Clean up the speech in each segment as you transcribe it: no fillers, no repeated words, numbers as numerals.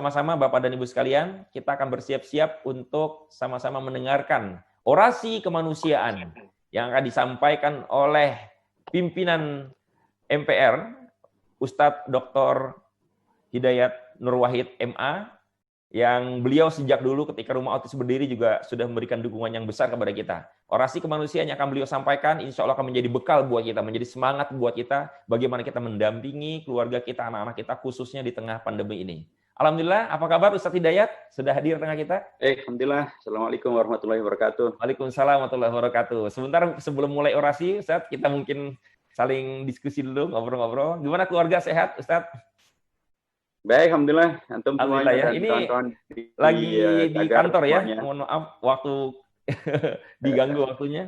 sama-sama Bapak dan Ibu sekalian, kita akan bersiap-siap untuk sama-sama mendengarkan orasi kemanusiaan yang akan disampaikan oleh pimpinan MPR, Ustadz Dr. Hidayat Nur Wahid MA, yang beliau sejak dulu ketika Rumah Autis berdiri juga sudah memberikan dukungan yang besar kepada kita. Orasi kemanusiaan yang akan beliau sampaikan insya Allah akan menjadi bekal buat kita, menjadi semangat buat kita bagaimana kita mendampingi keluarga kita, anak-anak kita khususnya di tengah pandemi ini. Alhamdulillah, apa kabar Ustadz Hidayat? Sudah hadir tengah kita? Alhamdulillah. Assalamualaikum warahmatullahi wabarakatuh. Waalaikumsalam warahmatullahi wabarakatuh. Sebentar sebelum mulai orasi, Ustadz, kita mungkin saling diskusi dulu, ngobrol-ngobrol. Gimana keluarga, sehat Ustadz? Baik, alhamdulillah. Antum Alhamdulillah semuanya ya. dan Ini kawan-kawan lagi di kantor ya. semuanya. Mohon maaf waktu diganggu waktunya.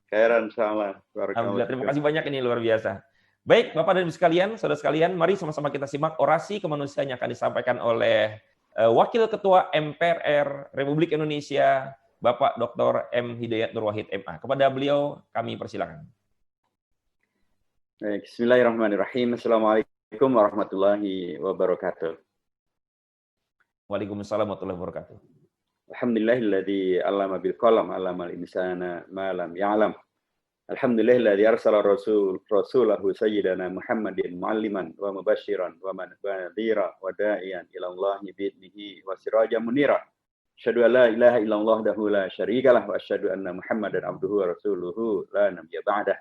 Khairan salam. Alhamdulillah, terima kasih banyak, ini luar biasa. Baik, Bapak dan Ibu sekalian, saudara sekalian, mari sama-sama kita simak orasi kemanusiaan yang akan disampaikan oleh Wakil Ketua MPR Republik Indonesia, Bapak Dr. M. Hidayat Nur Wahid MA. Kepada beliau kami persilakan. Baik, bismillahirrahmanirrahim. Assalamualaikum warahmatullahi wabarakatuh. Waalaikumsalam warahmatullahi wabarakatuh. Alhamdulillahilladzi 'allama bil qalam 'allamal insana ma lam ya'lam. Alhamdulillahilladzi arsala rasulahu sayyidana Muhammadin mu'alliman wa mubasysyiran wa nadhira wa da'iyan ila Allahi bi'idnihi wa sirajan munira. Asyhadu an la ilaha illallah wahdahu la syarikalah wa asyhadu anna Muhammadan abduhu wa rasuluhu la nabiyya ba'dah.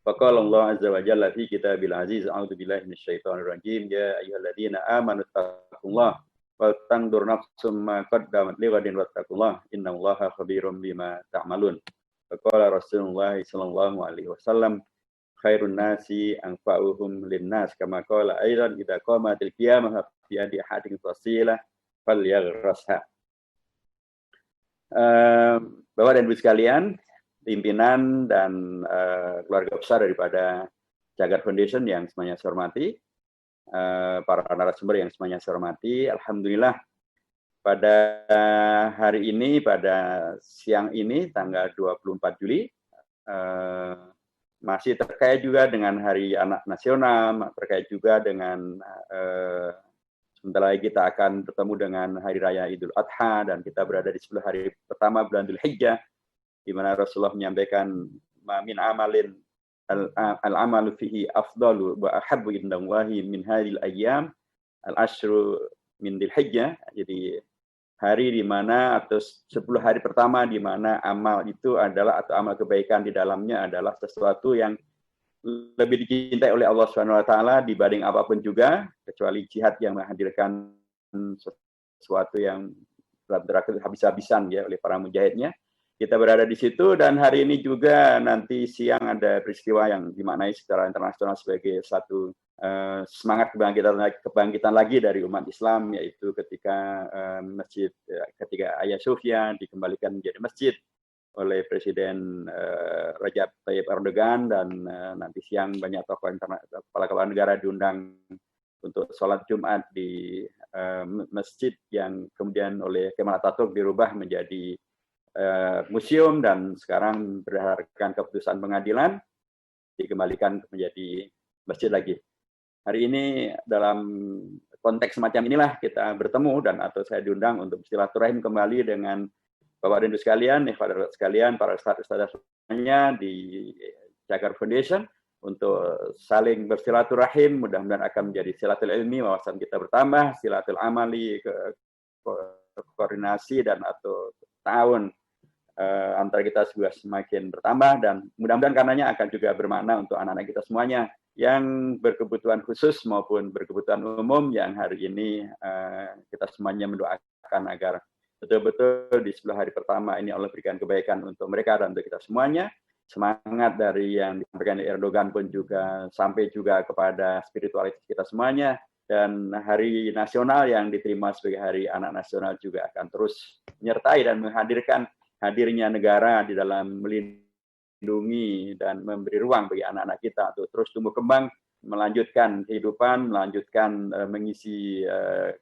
Faqala Allah azza wa jalla fi kitabil aziz, a'udzu billahi minasyaitonir rajim, ya ayyuhalladzina amanu taqullaha wa tanzur nafsum ma qaddamat lighadin wattaqullah innallaha khabirum bima ta'malun. Faqala Rasulullah sallallahu alaihi wasallam, khairun nasi anfa'uhum linnas, kama qala aidan idza qamatil qiyamah fi yadi ahadin fasilah falyaghrasha. Bapak dan Ibu sekalian, pimpinan dan keluarga besar daripada Jagar Foundation yang semuanya saya hormati, para narasumber yang semuanya saya hormati, alhamdulillah pada hari ini, pada siang ini, tanggal 24 Juli, masih terkait juga dengan Hari Anak Nasional, terkait juga dengan sebentar lagi kita akan bertemu dengan Hari Raya Idul Adha, dan kita berada di 10 hari pertama bulan Dzulhijjah, di mana Rasulullah menyampaikan min amalin al-amalu fihi afdalu wa ahabbu indallahi min hadhil ayyam al-ashru min Dzulhijjah. Jadi hari di mana atau 10 hari pertama di mana amal itu adalah atau amal kebaikan di dalamnya adalah sesuatu yang lebih dicintai oleh Allah Subhanahu wa taala dibanding apapun juga, kecuali jihad yang menghadirkan sesuatu yang berat-berat habis-habisan ya oleh para mujahidnya. Kita berada di situ, dan hari ini juga nanti siang ada peristiwa yang dimaknai secara internasional sebagai satu semangat kebangkitan lagi dari umat Islam, yaitu ketika ketika Hagia Sophia dikembalikan menjadi masjid oleh Presiden Recep Tayyip Erdogan, dan nanti siang banyak tokoh kepala kepala negara diundang untuk sholat Jumat di masjid yang kemudian oleh Kemal Atatürk dirubah menjadi museum, dan sekarang berdasarkan keputusan pengadilan dikembalikan menjadi masjid lagi. Hari ini dalam konteks semacam inilah kita bertemu dan atau saya diundang untuk bersilaturahim kembali dengan Bapak dan Ibu sekalian, ikhwan sekalian, para ustadz semuanya di Jagar Foundation untuk saling bersilaturahim. Mudah-mudahan akan menjadi silatul ilmi, wawasan kita bertambah, silatul amali, koordinasi dan atau tahun antara kita juga semakin bertambah, dan mudah-mudahan karenanya akan juga bermakna untuk anak-anak kita semuanya yang berkebutuhan khusus maupun berkebutuhan umum, yang hari ini kita semuanya mendoakan agar betul-betul di 10 hari pertama ini Allah berikan kebaikan untuk mereka dan untuk kita semuanya. Semangat dari yang disampaikan Erdogan pun juga sampai juga kepada spiritualitas kita semuanya, dan hari nasional yang diterima sebagai hari anak nasional juga akan terus menyertai dan menghadirkan hadirnya negara di dalam melindungi dan memberi ruang bagi anak-anak kita untuk terus tumbuh kembang, melanjutkan kehidupan, melanjutkan mengisi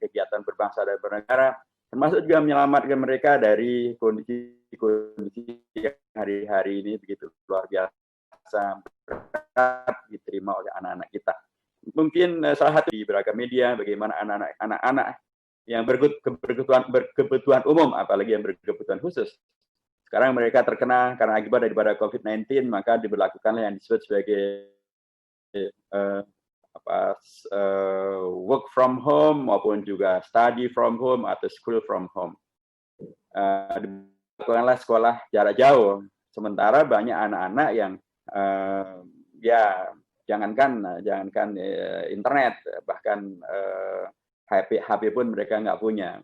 kegiatan berbangsa dan bernegara, termasuk juga menyelamatkan mereka dari kondisi-kondisi yang hari-hari ini begitu luar biasa berat diterima oleh anak-anak kita. Mungkin salah satu di beragam media bagaimana anak-anak yang berkebutuhan umum, apalagi yang berkebutuhan khusus. Sekarang mereka terkena karena akibat daripada COVID-19, maka diberlakukanlah yang disebut sebagai work from home maupun juga study from home atau school from home. Dilakukanlah sekolah jarak jauh. Sementara banyak anak-anak yang ya jangankan internet, bahkan HP pun mereka nggak punya.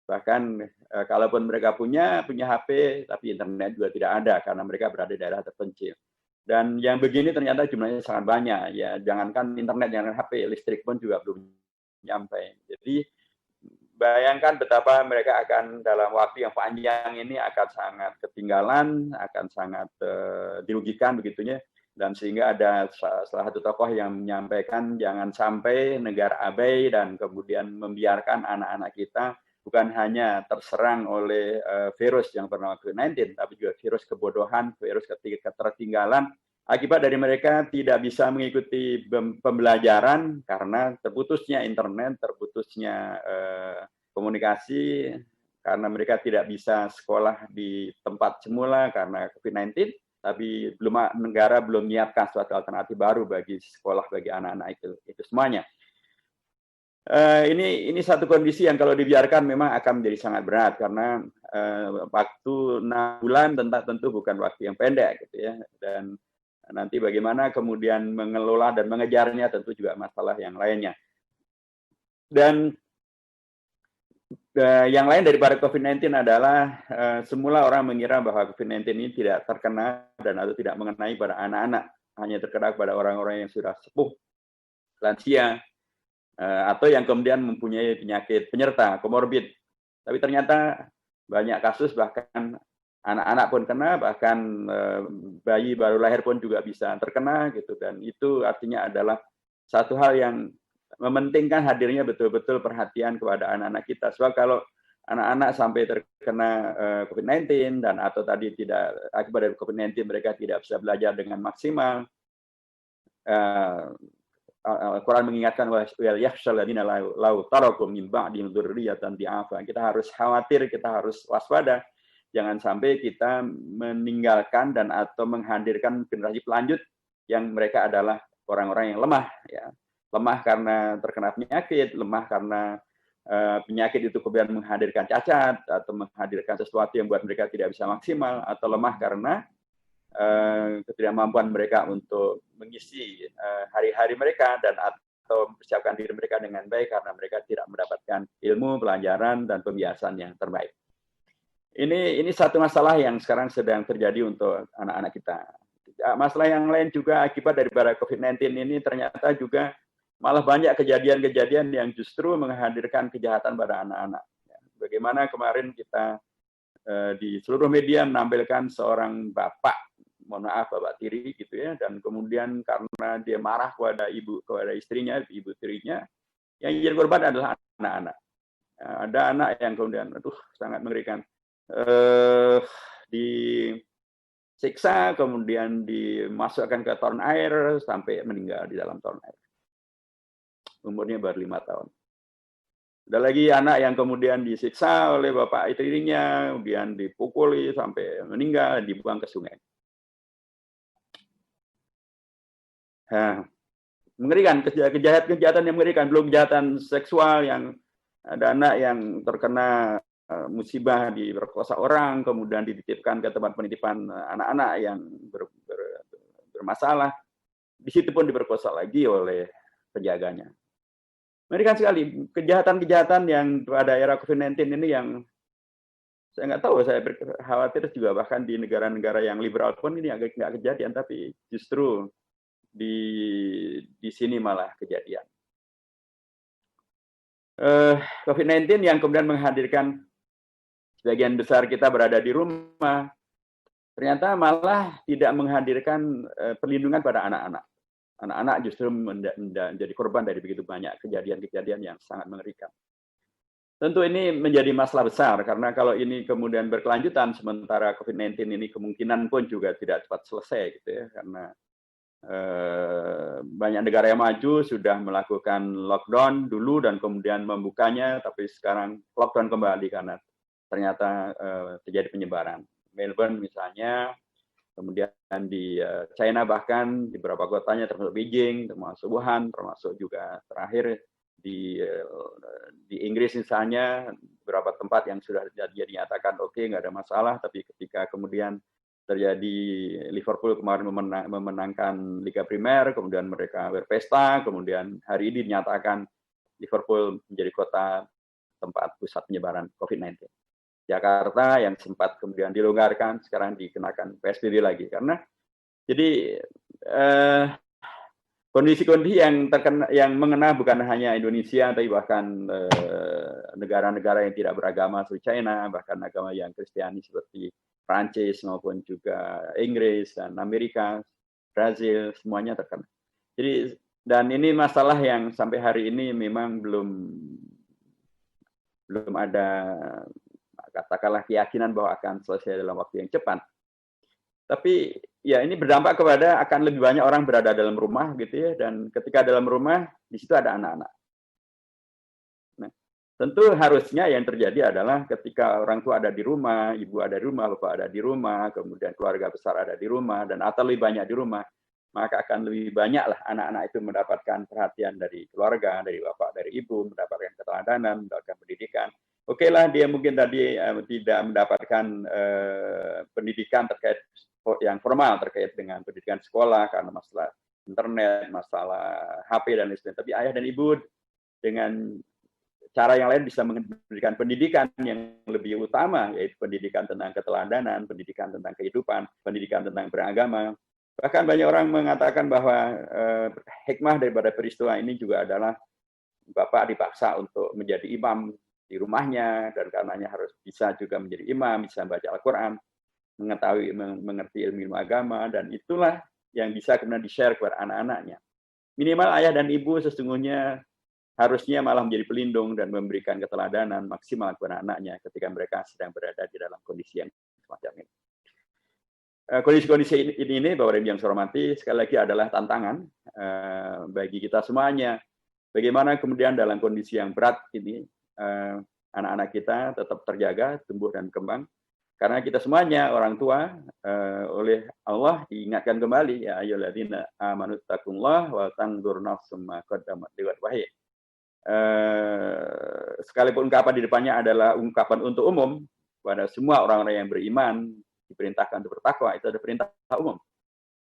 Bahkan kalaupun mereka punya HP, tapi internet juga tidak ada karena mereka berada di daerah terpencil. Dan yang begini ternyata jumlahnya sangat banyak. Ya, jangankan internet, jangankan HP, listrik pun juga belum nyampe. Jadi bayangkan betapa mereka akan dalam waktu yang panjang ini akan sangat ketinggalan, akan sangat dirugikan begitunya. Dan sehingga ada salah satu tokoh yang menyampaikan jangan sampai negara abai dan kemudian membiarkan anak-anak kita bukan hanya terserang oleh virus yang bernama COVID-19, tapi juga virus kebodohan, virus ketertinggalan, akibat dari mereka tidak bisa mengikuti pembelajaran karena terputusnya internet, terputusnya komunikasi, karena mereka tidak bisa sekolah di tempat semula karena COVID-19, tapi negara belum menyiapkan suatu alternatif baru bagi sekolah bagi anak-anak itu semuanya. Ini satu kondisi yang kalau dibiarkan memang akan menjadi sangat berat karena waktu 6 bulan tentu bukan waktu yang pendek gitu ya, dan nanti bagaimana kemudian mengelola dan mengejarnya tentu juga masalah yang lainnya. Dan yang lain daripada COVID-19 adalah semula orang mengira bahwa COVID-19 ini tidak terkena dan atau tidak mengenai pada anak-anak, hanya terkena pada orang-orang yang sudah sepuh, lansia, atau yang kemudian mempunyai penyakit penyerta, komorbid. Tapi ternyata banyak kasus bahkan anak-anak pun kena, bahkan bayi baru lahir pun juga bisa terkena gitu, dan itu artinya adalah satu hal yang mementingkan hadirnya betul-betul perhatian kepada anak-anak kita. Sebab kalau anak-anak sampai terkena COVID-19 dan atau tadi tidak akibat dari COVID-19 mereka tidak bisa belajar dengan maksimal. Al-Quran mengingatkan kita harus khawatir, kita harus waspada, jangan sampai kita meninggalkan dan atau menghadirkan generasi pelanjut yang mereka adalah orang-orang yang lemah, ya. Lemah karena terkena penyakit, lemah karena penyakit itu kemudian menghadirkan cacat atau menghadirkan sesuatu yang buat mereka tidak bisa maksimal, atau lemah karena ketidakmampuan mereka untuk mengisi hari-hari mereka dan atau mempersiapkan diri mereka dengan baik karena mereka tidak mendapatkan ilmu, pelajaran, dan pembiasaan yang terbaik. Ini satu masalah yang sekarang sedang terjadi untuk anak-anak kita. Masalah yang lain juga akibat daripada COVID-19 ini ternyata juga malah banyak kejadian-kejadian yang justru menghadirkan kejahatan pada anak-anak. Bagaimana kemarin kita di seluruh media menampilkan seorang bapak, mohon maaf bapak tiri gitu ya, dan kemudian karena dia marah kepada istrinya, ibu tirinya, yang jadi korban adalah anak-anak. Ada anak yang kemudian, sangat mengerikan, disiksa, kemudian dimasukkan ke toren air sampai meninggal di dalam toren air. Umurnya baru 5 tahun. Ada lagi anak yang kemudian disiksa oleh bapak istrinya, kemudian dipukuli sampai meninggal, dibuang ke sungai. Mengerikan, kejahatan yang mengerikan, belum kejahatan seksual yang ada anak yang terkena musibah diperkosa orang, kemudian dititipkan ke tempat penitipan anak-anak yang bermasalah. Di situ pun diperkosa lagi oleh penjaganya. Mengerikan sekali kejahatan-kejahatan yang pada era COVID-19 ini yang saya nggak tahu, saya khawatir juga bahkan di negara-negara yang liberal pun ini agak nggak kejadian, tapi justru di sini malah kejadian. COVID-19 yang kemudian menghadirkan sebagian besar kita berada di rumah, ternyata malah tidak menghadirkan perlindungan pada anak-anak. Anak-anak justru menjadi korban dari begitu banyak kejadian-kejadian yang sangat mengerikan. Tentu ini menjadi masalah besar, karena kalau ini kemudian berkelanjutan, sementara COVID-19 ini kemungkinan pun juga tidak cepat selesai, gitu ya, karena banyak negara yang maju sudah melakukan lockdown dulu dan kemudian membukanya, tapi sekarang lockdown kembali karena ternyata terjadi penyebaran. Melbourne misalnya, kemudian di China bahkan di beberapa kotanya termasuk Beijing, termasuk Wuhan, termasuk juga terakhir di Inggris misalnya, beberapa tempat yang sudah dinyatakan oke, nggak ada masalah, tapi ketika kemudian terjadi Liverpool kemarin memenangkan Liga Primer, kemudian mereka berpesta, kemudian hari ini dinyatakan Liverpool menjadi kota tempat pusat penyebaran COVID-19. Jakarta yang sempat kemudian dilonggarkan, sekarang dikenakan PSBB lagi. Karena jadi kondisi-kondisi yang mengena bukan hanya Indonesia, tapi bahkan negara-negara yang tidak beragama seperti China, bahkan agama yang Kristiani seperti Prancis maupun juga Inggris dan Amerika, Brazil, semuanya terkena. Jadi dan ini masalah yang sampai hari ini memang belum ada katakanlah keyakinan bahwa akan selesai dalam waktu yang cepat. Tapi ya ini berdampak kepada akan lebih banyak orang berada dalam rumah gitu ya, dan ketika dalam rumah di situ ada anak-anak. Nah, tentu harusnya yang terjadi adalah ketika orang tua ada di rumah, ibu ada di rumah, bapak ada di rumah, kemudian keluarga besar ada di rumah, dan atau lebih banyak di rumah, maka akan lebih banyaklah anak-anak itu mendapatkan perhatian dari keluarga, dari bapak, dari ibu, mendapatkan keteladanan, mendapatkan pendidikan. Oke lah, dia mungkin tadi tidak mendapatkan pendidikan terkait yang formal terkait dengan pendidikan sekolah karena masalah internet, masalah HP dan lain sebagainya. Tapi ayah dan ibu dengan cara yang lain bisa memberikan pendidikan yang lebih utama, yaitu pendidikan tentang keteladanan, pendidikan tentang kehidupan, pendidikan tentang beragama. Bahkan banyak orang mengatakan bahwa hikmah daripada peristiwa ini juga adalah bapak dipaksa untuk menjadi imam di rumahnya, dan karenanya harus bisa juga menjadi imam, bisa baca Al-Quran, mengetahui, mengerti ilmu agama, dan itulah yang bisa kemudian di-share kepada anak-anaknya. Minimal ayah dan ibu sesungguhnya harusnya malah menjadi pelindung dan memberikan keteladanan maksimal kepada anaknya ketika mereka sedang berada di dalam kondisi yang semacam ini. Kondisi-kondisi ini, Bapak Ibu yang saya hormati, sekali lagi adalah tantangan bagi kita semuanya. Bagaimana kemudian dalam kondisi yang berat ini, anak-anak kita tetap terjaga, tumbuh dan kembang. Karena kita semuanya, orang tua, oleh Allah diingatkan kembali, ya ayyuhalladzina amanu taqullaha wa tanzur nafsum ma qaddamat liwat wahid. Sekalipun ungkapan di depannya adalah ungkapan untuk umum, pada semua orang-orang yang beriman, diperintahkan untuk bertakwa, itu ada perintah umum.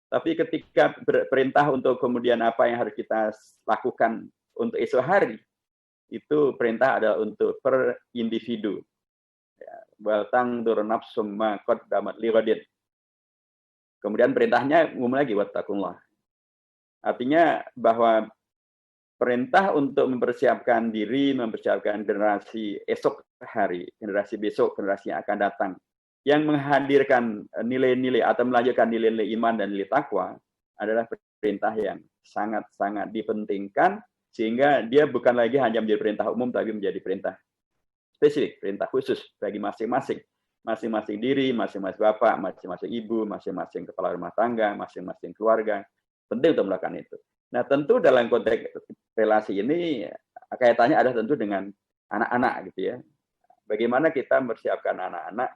Tapi ketika perintah untuk kemudian apa yang harus kita lakukan untuk esok hari, itu perintah adalah untuk per individu. Wal tangdur nafsum ma qaddamat lighadin. Kemudian perintahnya umum lagi, wattaqullah. Artinya bahwa perintah untuk mempersiapkan diri, mempersiapkan generasi esok hari, generasi besok, generasi yang akan datang, yang menghadirkan nilai-nilai atau melanjutkan nilai-nilai iman dan nilai takwa adalah perintah yang sangat-sangat dipentingkan, sehingga dia bukan lagi hanya menjadi perintah umum, tapi menjadi perintah spesifik, perintah khusus bagi masing-masing diri, masing-masing bapak, masing-masing ibu, masing-masing kepala rumah tangga, masing-masing keluarga. Penting untuk melakukan itu. Nah, tentu dalam konteks relasi ini kaitannya ada tentu dengan anak-anak gitu ya. Bagaimana kita mempersiapkan anak-anak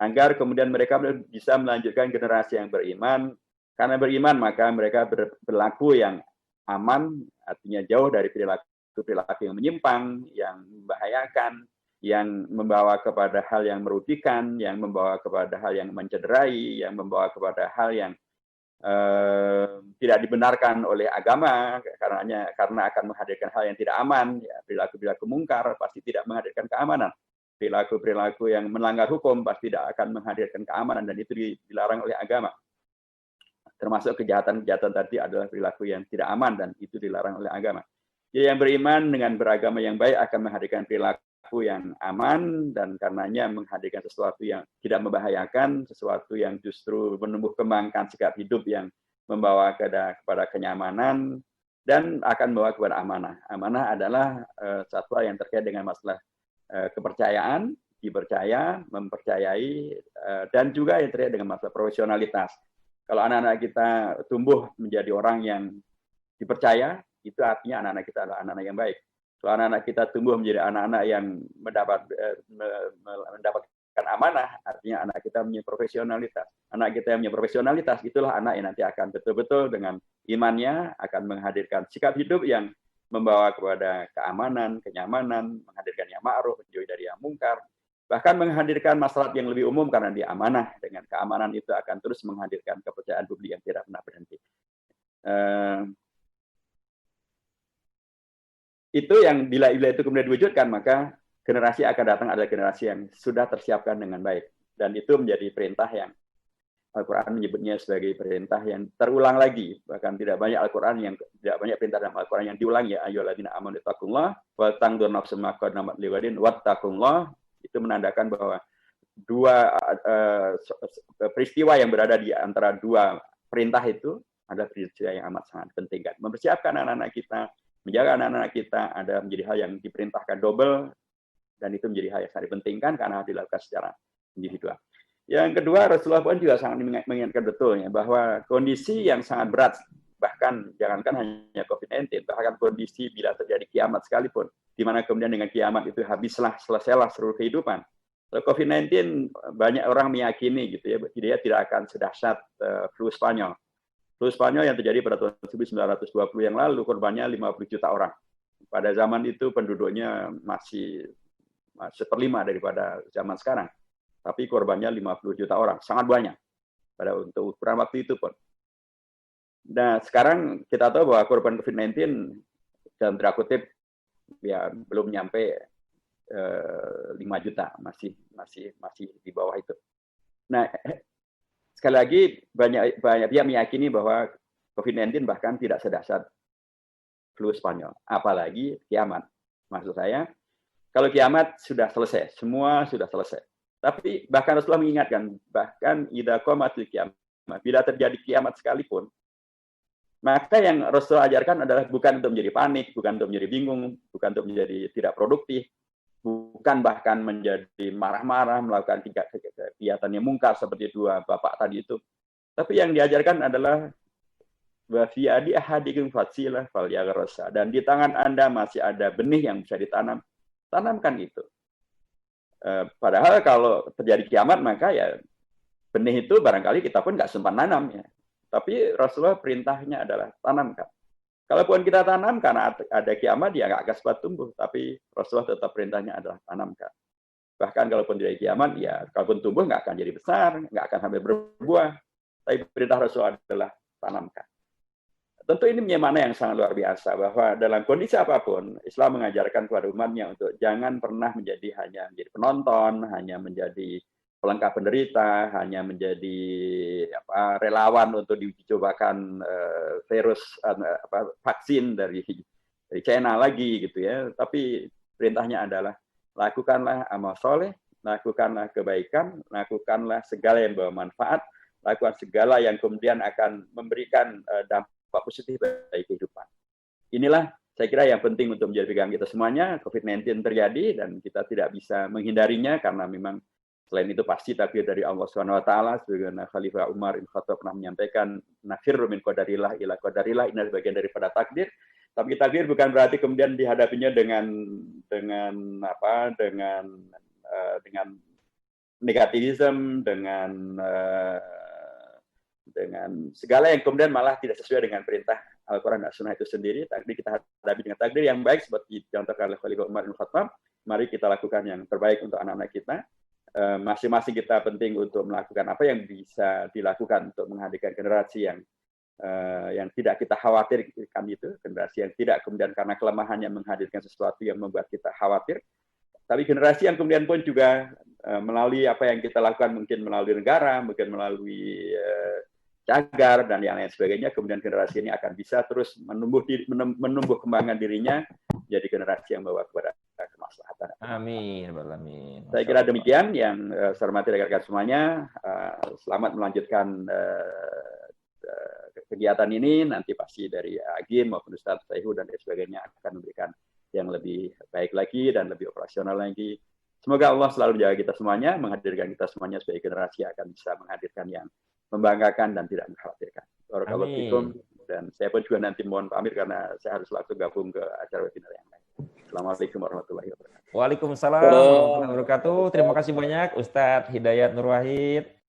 agar kemudian mereka bisa melanjutkan generasi yang beriman. Karena beriman maka mereka berlaku yang aman, artinya jauh dari perilaku yang menyimpang, yang membahayakan, yang membawa kepada hal yang merugikan, yang membawa kepada hal yang mencederai, yang membawa kepada hal yang tidak dibenarkan oleh agama, karena akan menghadirkan hal yang tidak aman. Ya, perilaku-perilaku mungkar pasti tidak menghadirkan keamanan. Perilaku-perilaku yang melanggar hukum pasti tidak akan menghadirkan keamanan, dan itu dilarang oleh agama. Termasuk kejahatan-kejahatan tadi adalah perilaku yang tidak aman, dan itu dilarang oleh agama. Jadi yang beriman dengan beragama yang baik akan menghadirkan perilaku yang aman, dan karenanya menghadirkan sesuatu yang tidak membahayakan, sesuatu yang justru menumbuh kembangkan sikap hidup yang membawa kepada kenyamanan dan akan membawa kepada amanah. Amanah adalah satu yang terkait dengan masalah kepercayaan, dipercaya, mempercayai, dan juga yang terkait dengan masalah profesionalitas. Kalau anak-anak kita tumbuh menjadi orang yang dipercaya, itu artinya anak-anak kita adalah anak-anak yang baik. Kalau anak-anak kita tumbuh menjadi anak-anak yang mendapatkan amanah, artinya anak kita punya profesionalitas. Anak kita yang punya profesionalitas, itulah anak yang nanti akan betul-betul dengan imannya akan menghadirkan sikap hidup yang membawa kepada keamanan, kenyamanan, menghadirkan yang ma'ruf, menjauhi dari yang mungkar, bahkan menghadirkan masalah yang lebih umum karena dia amanah. Dengan keamanan itu akan terus menghadirkan kepercayaan publik yang tidak pernah berhenti. Itu yang bila itu kemudian diwujudkan, maka generasi akan datang adalah generasi yang sudah tersiapkan dengan baik. Dan itu menjadi perintah yang Al-Quran menyebutnya sebagai perintah yang terulang lagi. Bahkan tidak banyak perintah dalam Al-Quran yang diulang, ya ayyuhalladzina amanu taqullaha wa tanzur nafsum ma qaddamat lighadin wattaqullaha. Itu menandakan bahwa dua peristiwa yang berada di antara dua perintah itu adalah peristiwa yang amat sangat penting. Kan? Mempersiapkan anak-anak kita, menjaga anak-anak kita ada menjadi hal yang diperintahkan double, dan itu menjadi hal yang sangat dipentingkan karena dilakukan secara individual. Yang kedua, Rasulullah pun juga sangat mengingatkan betulnya bahwa kondisi yang sangat berat, bahkan jangankan hanya COVID-19, bahkan kondisi bila terjadi kiamat sekalipun, di mana kemudian dengan kiamat itu selesailah seluruh kehidupan. Kalau COVID-19 banyak orang meyakini gitu ya, dia tidak akan sedahsyat flu Spanyol. Flu Spanyol yang terjadi pada tahun 1920 yang lalu, korbannya 50 juta orang. Pada zaman itu penduduknya masih 1/5 daripada zaman sekarang. Tapi korbannya 50 juta orang, sangat banyak pada untuk ukuran waktu itu pun. Nah, sekarang kita tahu bahwa korban COVID-19 dalam tanda kutip ya belum nyampe 5 juta, masih di bawah itu. Nah, sekali lagi banyak pihak meyakini bahwa COVID-19 bahkan tidak sedahsyat flu Spanyol, apalagi kiamat. Maksud saya, kalau kiamat sudah selesai, semua sudah selesai. Tapi bahkan Rasulullah mengingatkan, bahkan idza qamatil kiamat, bila terjadi kiamat sekalipun, maka yang Rasulullah ajarkan adalah bukan untuk menjadi panik, bukan untuk menjadi bingung, bukan untuk menjadi tidak produktif, bukan bahkan menjadi marah-marah, melakukan kegiatan yang mungkar seperti dua bapak tadi itu. Tapi yang diajarkan adalah wa fi adi ahadikum fasilah falyaghrassha, dan di tangan Anda masih ada benih yang bisa ditanam, tanamkan itu. Padahal kalau terjadi kiamat maka ya benih itu barangkali kita pun nggak sempat nanam ya. Tapi Rasulullah perintahnya adalah tanamkan. Kalaupun kita tanam karena ada kiamat ya nggak akan sempat tumbuh. Tapi Rasulullah tetap perintahnya adalah tanamkan. Bahkan kalaupun tidak kiamat ya kalaupun tumbuh nggak akan jadi besar, nggak akan sampai berbuah. Tapi perintah Rasulullah adalah tanamkan. Tentu ini punya makna yang sangat luar biasa, bahwa dalam kondisi apapun, Islam mengajarkan kepada umatnya untuk jangan pernah hanya menjadi penonton, hanya menjadi pelengkap penderita, hanya menjadi relawan untuk dicobakan vaksin dari China lagi gitu ya. Tapi perintahnya adalah lakukanlah amal soleh, lakukanlah kebaikan, lakukanlah segala yang bermanfaat, lakukan segala yang kemudian akan memberikan dampak positif bagi kehidupan. Inilah saya kira yang penting untuk menjadi pegangan kita semuanya. COVID-19 terjadi dan kita tidak bisa menghindarinya karena memang selain itu pasti takdir dari Allah Subhanahu wa taala. Sebagaimana Khalifah Umar bin Khattab pernah menyampaikan, nafirru min qadarillah ila qadarillah, ini adalah bagian daripada takdir. Tapi takdir bukan berarti kemudian dihadapinya dengan negativisme, dengan segala yang kemudian malah tidak sesuai dengan perintah Al-Quran dan Sunnah itu sendiri. Takdir kita hadapi dengan takdir yang baik seperti dicontohkan oleh Khalifah Umar bin Khattab. Mari kita lakukan yang terbaik untuk anak-anak kita. Masing-masing kita penting untuk melakukan apa yang bisa dilakukan untuk menghadirkan generasi yang tidak kita khawatirkan, itu generasi yang tidak kemudian karena kelemahannya menghadirkan sesuatu yang membuat kita khawatir. Tapi generasi yang kemudian pun juga melalui apa yang kita lakukan, mungkin melalui negara, mungkin melalui cagar dan yang lain sebagainya, kemudian generasi ini akan bisa terus menumbuh kembangkan dirinya jadi generasi yang membawa kepada kemaslahatan. Amin. Amin. Saya kira demikian yang saya hormati rekan-rekan semuanya. Selamat melanjutkan kegiatan ini. Nanti pasti dari Agim maupun Ustadz Saihu dan sebagainya akan memberikan yang lebih baik lagi dan lebih operasional lagi. Semoga Allah selalu menjaga kita semuanya, menghadirkan kita semuanya sebagai generasi yang akan bisa menghadirkan yang membanggakan dan tidak mengkhawatirkan. Barakallahu Amin. fikum. Dan saya pun juga nanti mohon pamit karena saya harus langsung gabung ke acara webinar yang lain. Assalamualaikum warahmatullahi wabarakatuh. Waalaikumsalam warahmatullahi wabarakatuh. Terima kasih banyak Ustadz Hidayat Nur Wahid.